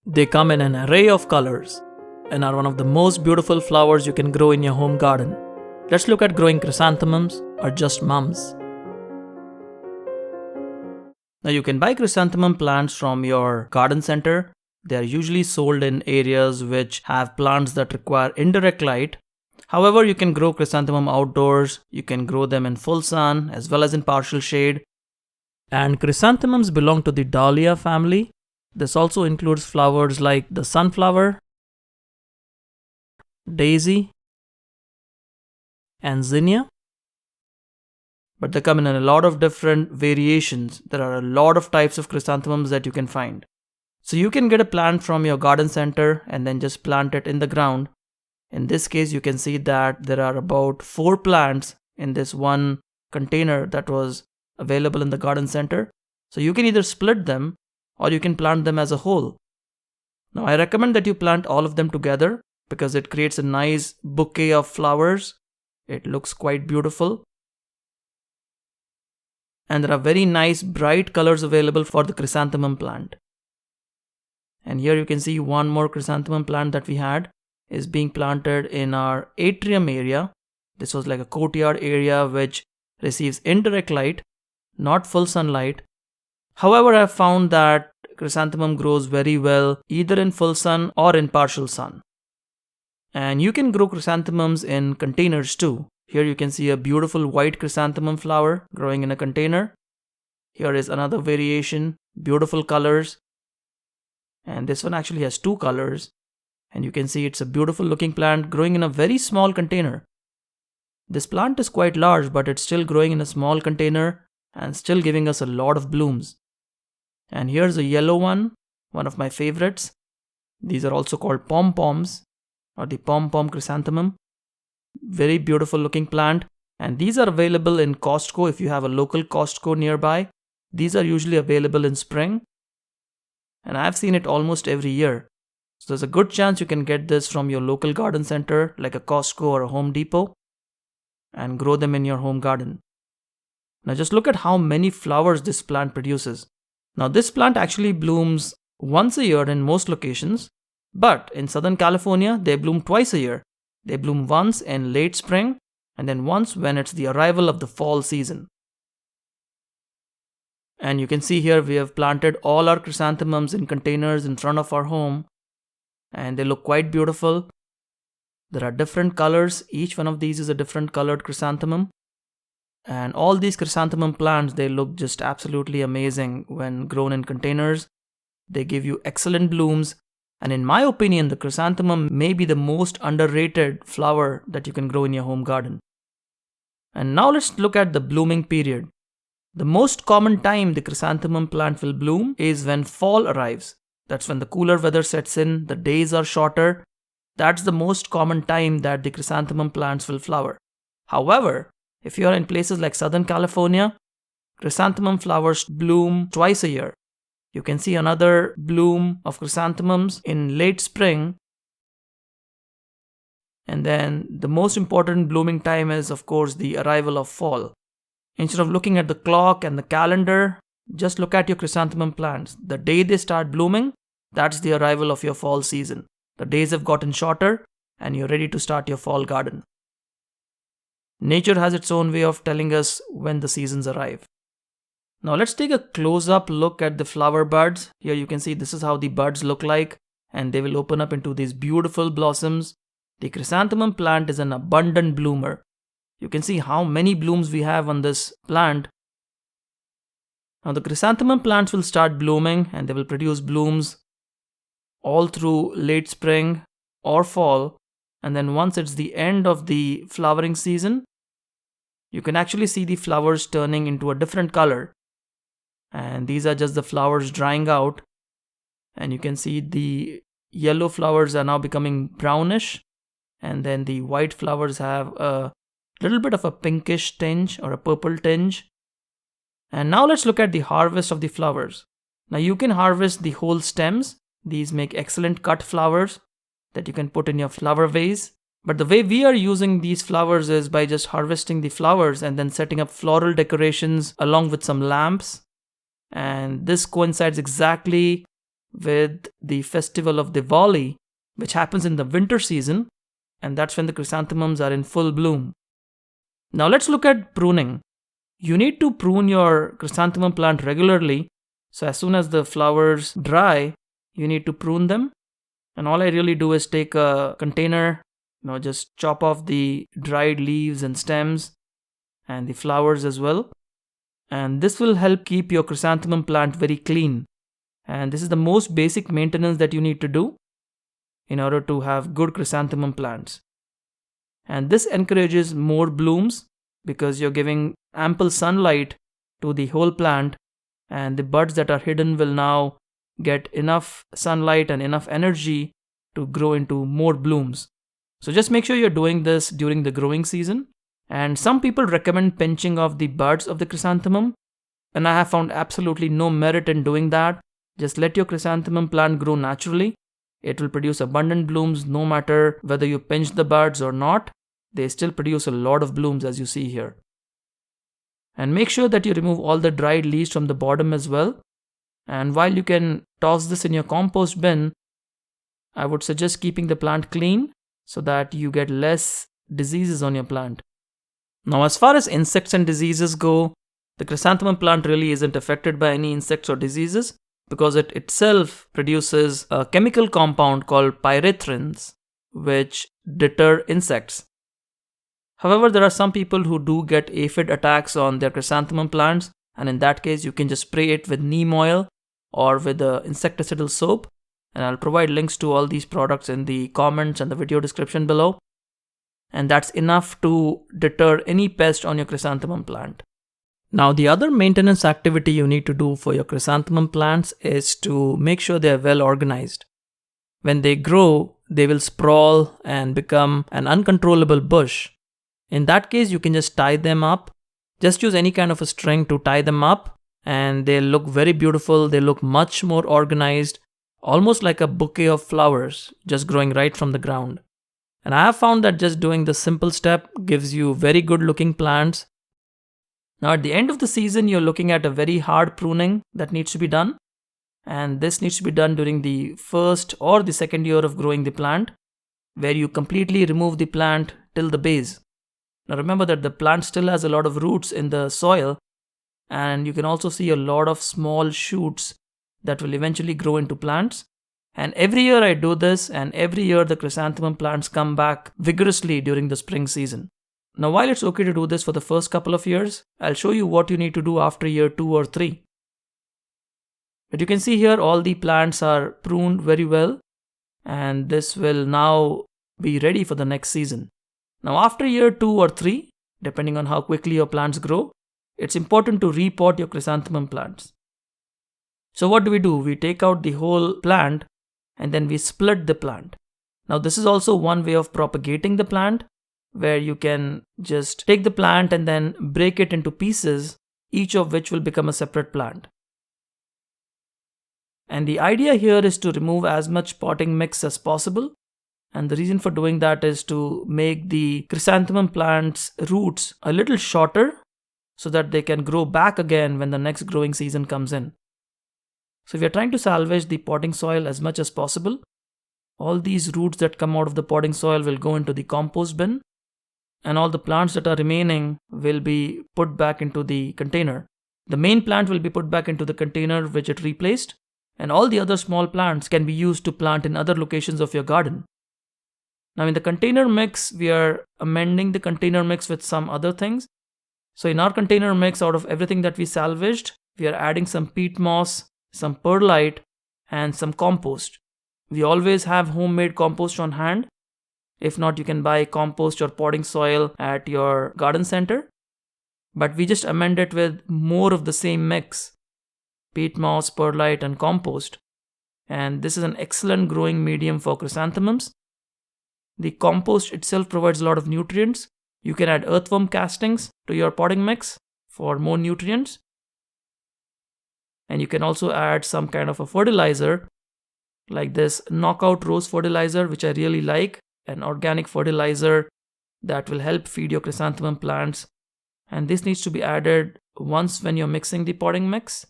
They come in an array of colors and are one of the most beautiful flowers you can grow in your home garden. Let's look at growing chrysanthemums or just mums. Now you can buy chrysanthemum plants from your garden center. They are usually sold in areas which have plants that require indirect light. However, you can grow chrysanthemum outdoors. You can grow them in full sun as well as in partial shade. And chrysanthemums belong to the dahlia family. This also includes flowers like the sunflower, daisy, and zinnia. But they come in a lot of different variations. There are a lot of types of chrysanthemums that you can find. So you can get a plant from your garden center and then just plant it in the ground. In this case, you can see that there are about 4 plants in this one container that was available in the garden center. So you can either split them or you can plant them as a whole. Now I recommend that you plant all of them together because it creates a nice bouquet of flowers. It looks quite beautiful. And there are very nice bright colors available for the chrysanthemum plant. And here you can see one more chrysanthemum plant that we had is being planted in our atrium area. This was like a courtyard area which receives indirect light, not full sunlight. However, I have found that chrysanthemum grows very well either in full sun or in partial sun. And you can grow chrysanthemums in containers too. Here you can see a beautiful white chrysanthemum flower growing in a container. Here is another variation, beautiful colors. And this one actually has 2 colors. And you can see it's a beautiful looking plant growing in a very small container. This plant is quite large, but it's still growing in a small container and still giving us a lot of blooms. And here's a yellow one of my favorites. These are also called pom-poms or the pom-pom chrysanthemum. Very beautiful looking plant. And these are available in Costco if you have a local Costco nearby. These are usually available in spring. And I've seen it almost every year. So there's a good chance you can get this from your local garden center like a Costco or a Home Depot and grow them in your home garden. Now just look at how many flowers this plant produces. Now this plant actually blooms once a year in most locations, but in Southern California they bloom twice a year. They bloom once in late spring and then once when it's the arrival of the fall season. And you can see here we have planted all our chrysanthemums in containers in front of our home and they look quite beautiful. There are different colors. Each one of these is a different colored chrysanthemum. And all these chrysanthemum plants, they look just absolutely amazing when grown in containers. They give you excellent blooms. And in my opinion, the chrysanthemum may be the most underrated flower that you can grow in your home garden. And now let's look at the blooming period. The most common time the chrysanthemum plant will bloom is when fall arrives. That's when the cooler weather sets in, the days are shorter. That's the most common time that the chrysanthemum plants will flower. However, if you are in places like Southern California, chrysanthemum flowers bloom twice a year. You can see another bloom of chrysanthemums in late spring. And then the most important blooming time is, of course, the arrival of fall. Instead of looking at the clock and the calendar, just look at your chrysanthemum plants. The day they start blooming, that's the arrival of your fall season. The days have gotten shorter and you're ready to start your fall garden. Nature has its own way of telling us when the seasons arrive. Now let's take a close-up look at the flower buds. Here you can see this is how the buds look like and they will open up into these beautiful blossoms. The chrysanthemum plant is an abundant bloomer. You can see how many blooms we have on this plant. Now the chrysanthemum plants will start blooming and they will produce blooms all through late spring or fall. And then once it's the end of the flowering season, you can actually see the flowers turning into a different color. And these are just the flowers drying out. And you can see the yellow flowers are now becoming brownish. And then the white flowers have a little bit of a pinkish tinge or a purple tinge. And now let's look at the harvest of the flowers. Now you can harvest the whole stems. These make excellent cut flowers that you can put in your flower vase. But the way we are using these flowers is by just harvesting the flowers and then setting up floral decorations along with some lamps. And this coincides exactly with the festival of Diwali, which happens in the winter season, and that's when the chrysanthemums are in full bloom. Now let's look at pruning. You need to prune your chrysanthemum plant regularly. So as soon as the flowers dry, you need to prune them. And all I really do is take a container, just chop off the dried leaves and stems and the flowers as well. And this will help keep your chrysanthemum plant very clean. And this is the most basic maintenance that you need to do in order to have good chrysanthemum plants. And this encourages more blooms because you're giving ample sunlight to the whole plant, and the buds that are hidden will now get enough sunlight and enough energy to grow into more blooms. So just make sure you're doing this during the growing season. And some people recommend pinching off the buds of the chrysanthemum, and I have found absolutely no merit in doing that. Just let your chrysanthemum plant grow naturally. It will produce abundant blooms no matter whether you pinch the buds or not. They still produce a lot of blooms, as you see here. And make sure that you remove all the dried leaves from the bottom as well. And while you can toss this in your compost bin, I would suggest keeping the plant clean so that you get less diseases on your plant. Now, as far as insects and diseases go, the chrysanthemum plant really isn't affected by any insects or diseases because it itself produces a chemical compound called pyrethrins, which deter insects. However, there are some people who do get aphid attacks on their chrysanthemum plants, and in that case, you can just spray it with neem oil or with the insecticidal soap. And I'll provide links to all these products in the comments and the video description below. And that's enough to deter any pest on your chrysanthemum plant. Now, the other maintenance activity you need to do for your chrysanthemum plants is to make sure they are well organized. When they grow, they will sprawl and become an uncontrollable bush. In that case, you can just tie them up. Just use any kind of a string to tie them up, and they look very beautiful. They look much more organized, almost like a bouquet of flowers just growing right from the ground. And I have found that just doing this simple step gives you very good looking plants. Now at the end of the season, you're looking at a very hard pruning that needs to be done. And this needs to be done during the first or the second year of growing the plant, where you completely remove the plant till the base. Now remember that the plant still has a lot of roots in the soil, and you can also see a lot of small shoots that will eventually grow into plants. And every year I do this, and every year the chrysanthemum plants come back vigorously during the spring season. Now while it's okay to do this for the first couple of years, I'll show you what you need to do after year 2 or 3. But you can see here all the plants are pruned very well, and this will now be ready for the next season. Now after year 2 or 3, depending on how quickly your plants grow, it's important to repot your chrysanthemum plants. So what do? We take out the whole plant and then we split the plant. Now this is also one way of propagating the plant, where you can just take the plant and then break it into pieces, each of which will become a separate plant. And the idea here is to remove as much potting mix as possible. And the reason for doing that is to make the chrysanthemum plant's roots a little shorter so that they can grow back again when the next growing season comes in. So we are trying to salvage the potting soil as much as possible. All these roots that come out of the potting soil will go into the compost bin, and all the plants that are remaining will be put back into the container. The main plant will be put back into the container which it replaced, and all the other small plants can be used to plant in other locations of your garden. Now in the container mix, we are amending the container mix with some other things. So in our container mix, out of everything that we salvaged, we are adding some peat moss, some perlite, and some compost. We always have homemade compost on hand. If not, you can buy compost or potting soil at your garden center. But we just amend it with more of the same mix: peat moss, perlite, and compost. And this is an excellent growing medium for chrysanthemums. The compost itself provides a lot of nutrients. You can add earthworm castings to your potting mix for more nutrients. And you can also add some kind of a fertilizer, like this knockout rose fertilizer, which I really like, an organic fertilizer that will help feed your chrysanthemum plants. And this needs to be added once when you're mixing the potting mix.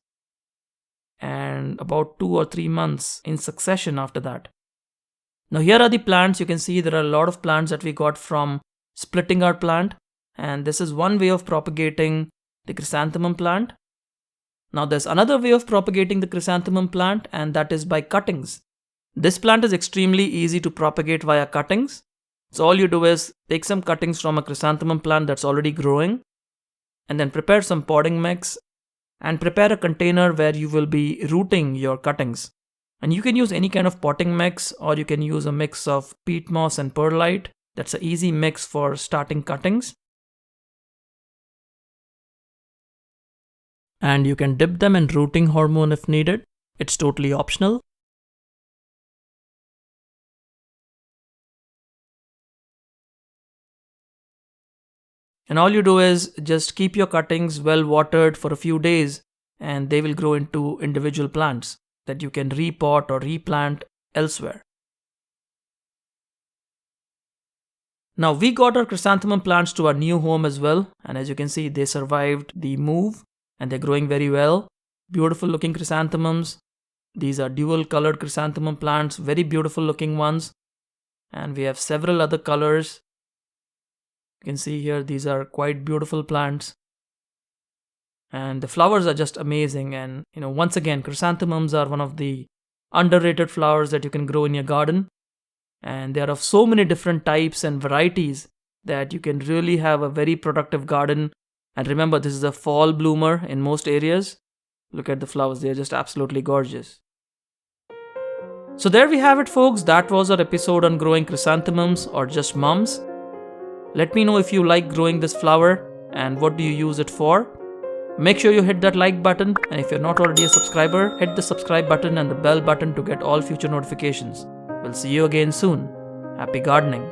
and about 2 or 3 months in succession after that. Now here are the plants. You can see there are a lot of plants that we got from splitting our plant, and this is one way of propagating the chrysanthemum plant. Now there's another way of propagating the chrysanthemum plant, and that is by cuttings. This plant is extremely easy to propagate via cuttings. So all you do is take some cuttings from a chrysanthemum plant that's already growing, and then prepare some potting mix and prepare a container where you will be rooting your cuttings. And you can use any kind of potting mix, or you can use a mix of peat moss and perlite. That's an easy mix for starting cuttings. And you can dip them in rooting hormone if needed. It's totally optional. And all you do is just keep your cuttings well watered for a few days, and they will grow into individual plants that you can repot or replant elsewhere. Now we got our chrysanthemum plants to our new home as well, and as you can see, they survived the move and they're growing very well. Beautiful looking chrysanthemums. These are dual colored chrysanthemum plants, very beautiful looking ones. And we have several other colors. You can see here, these are quite beautiful plants. And the flowers are just amazing. And once again, chrysanthemums are one of the underrated flowers that you can grow in your garden. And they are of so many different types and varieties that you can really have a very productive garden. And remember, this is a fall bloomer in most areas. Look at the flowers, they are just absolutely gorgeous. So there we have it, folks. That was our episode on growing chrysanthemums or just mums. Let me know if you like growing this flower and what do you use it for. Make sure you hit that like button, and if you're not already a subscriber, hit the subscribe button and the bell button to get all future notifications. We'll see you again soon. Happy gardening.